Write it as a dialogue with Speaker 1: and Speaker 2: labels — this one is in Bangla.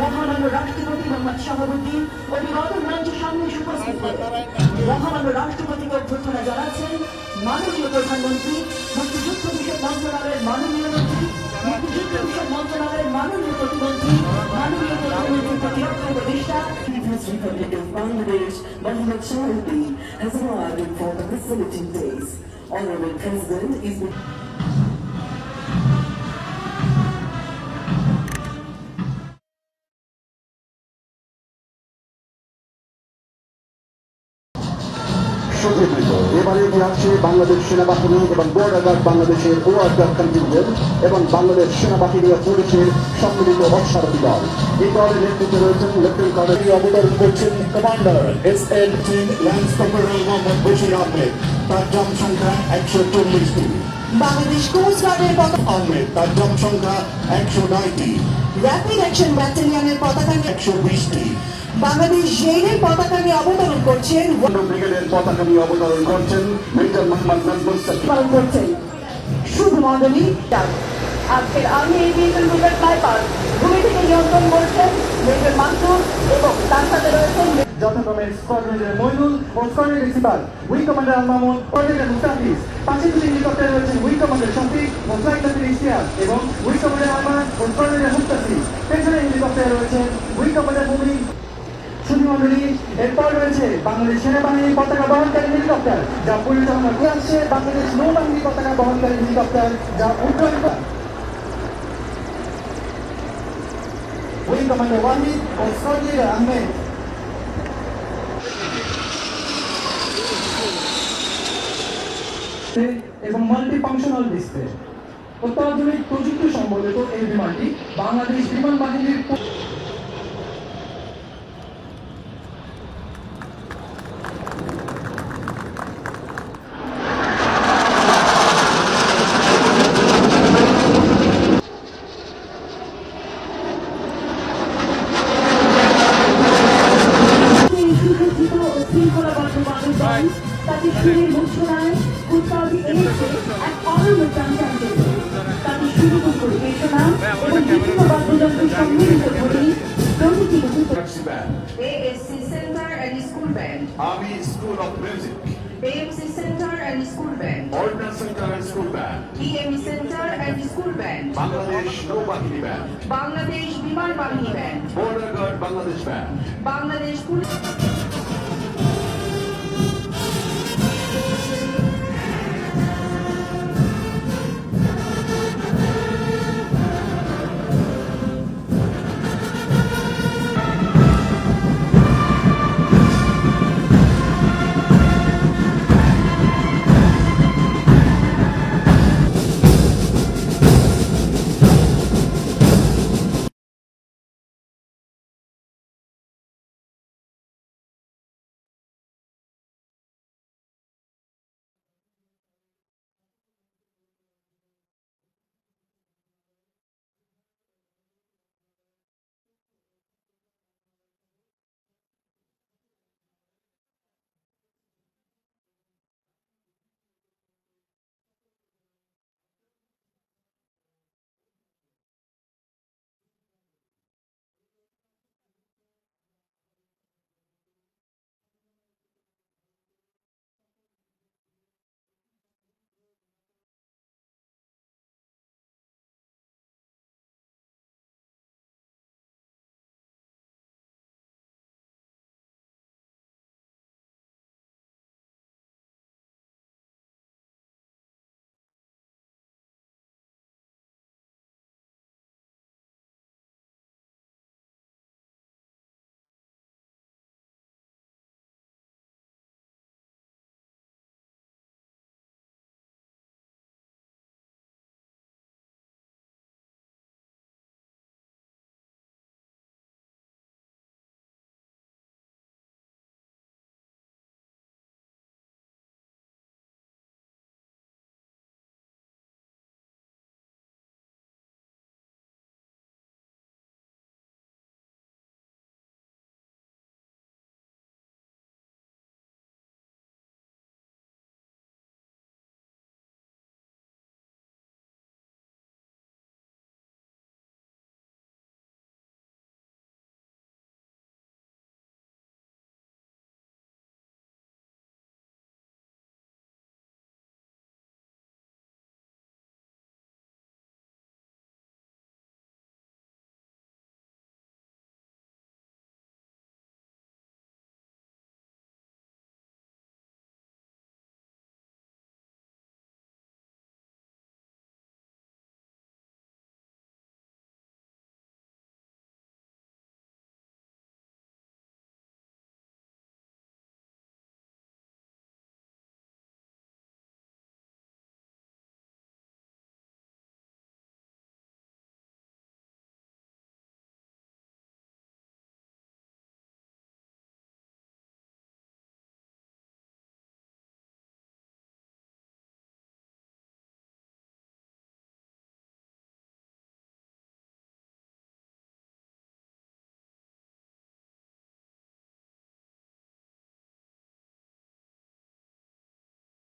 Speaker 1: মহামান্য রাষ্ট্রপতি মোহাম্মদ শাহাবুদ্দিন অভিবাদন মঞ্চের সামনে উপস্থিত হয়ে মহামান্য রাষ্ট্রপতিকে অভ্যর্থনা জানাচ্ছেন মাননীয় প্রধানমন্ত্রী, মুক্তিযুদ্ধ বিষয়ক মন্ত্রণালয়ের মাননীয় মন্ত্রী, মুক্তিযুদ্ধ বিষয়ক মন্ত্রণালয়ের মাননীয় প্রতিমন্ত্রী, মাননীয় প্রধানমন্ত্রীর প্রতিরক্ষা উপদেষ্টা।
Speaker 2: Republic of Bangladesh, Mohammad Shahabuddin, has arrived for the facilitating days. Honorable President is
Speaker 3: এবারে আসছে বাংলাদেশ সেনাবাহিনী এবং বর্ডার গার্ড বাংলাদেশের ওয়ার্কার কন্টিনজেন্ট এবং বাংলাদেশ সেনাবাহিনী ও পুলিশের সম্মিলিত অশ্বারোহী দল। এই দলের নেতৃত্বে রয়েছেন লেফটেন্যান্ট কর্নেল অবতরণ করছেন commander SL lance corporal Mohammad Bashir Ahmed. তার জম সংখ্যা 140টি।
Speaker 4: বাংলাদেশ কোস্ট গার্ডের পতাকা
Speaker 3: আহমেদ, তার জম সংখ্যা 109টি।
Speaker 4: র্যাপিড অ্যাকশন ব্যাটালিয়নের পতাকা নিয়ে
Speaker 3: 120টি।
Speaker 4: বাংলাদেশ জেলের পতাকা নিয়ে অবতরণ করছেন
Speaker 3: ব্রিগেডের পতাকা নিয়ে অবতরণ করছেন মেজর মোহাম্মদ নাজমুল সাকিব।
Speaker 4: পালন করছেন শুধু মণ্ডলী।
Speaker 1: আজকের আমি এই বিএসএল রুটের ফ্লাইপার ভূমি থেকে নিয়ন্ত্রণ করছেন মেজর মাসুদ এবং তার সাথে রয়েছেন
Speaker 5: যথাক্রমে স্কোয়াড্রন লিডার মইনুল ও squadron receiver wing commander Al Mamun, coordinator Mustafiz. পাশে দুটি হেলিকপ্টারে রয়েছেন উইং কমান্ডার শফিক ও ফ্লাইট লেফটেন্যান্ট ইশতিয়াক এবং উইং কমান্ডার আমান ও স্কোয়াড্রন লিডার মুস্তাফিজ। পেছনে হেলিকপ্টারে রয়েছেন উইং কমান্ডার মুমিন। সুধীমণ্ডলী, এরপর রয়েছে বাংলাদেশ সেনাবাহিনীর পতাকা বহনকারী হেলিকপ্টার যা পরিচালনা করে আসছে বাংলাদেশ নৌবাহিনীর পতাকা বহনকারী হেলিকপ্টার যা উড্ডয়ন করে উইং কমান্ডার ওয়াহিদ ও স্কোয়াড লিডার আহমেদ। এবং মাল্টি ফাংশনাল ডিসপ্লে অত্যাধুনিক প্রযুক্তি সম্বলিত এই বিমানটি বাংলাদেশ বিমান বাহিনীর
Speaker 1: তাদের শরীর মূর্ছনায় উৎসাহী এনেছে এক অনন্য প্রাণচাঞ্চল্য। তাদের সুযোগ পরিবেশনা এবং বিভিন্ন বাদ্যযন্ত্র সম্মিলিত ধ্বনি প্রতিটি
Speaker 6: ASC Center and School Band,
Speaker 3: Army School of Music,
Speaker 6: AMC Center and School Band,
Speaker 3: Ordnance Center and School Band,
Speaker 6: EME Center and School Band,
Speaker 3: Bangladesh নৌবাহিনী band,
Speaker 6: Bangladesh Biman Bahini Band,
Speaker 3: border guard Bangladesh band.
Speaker 6: Bangladesh Police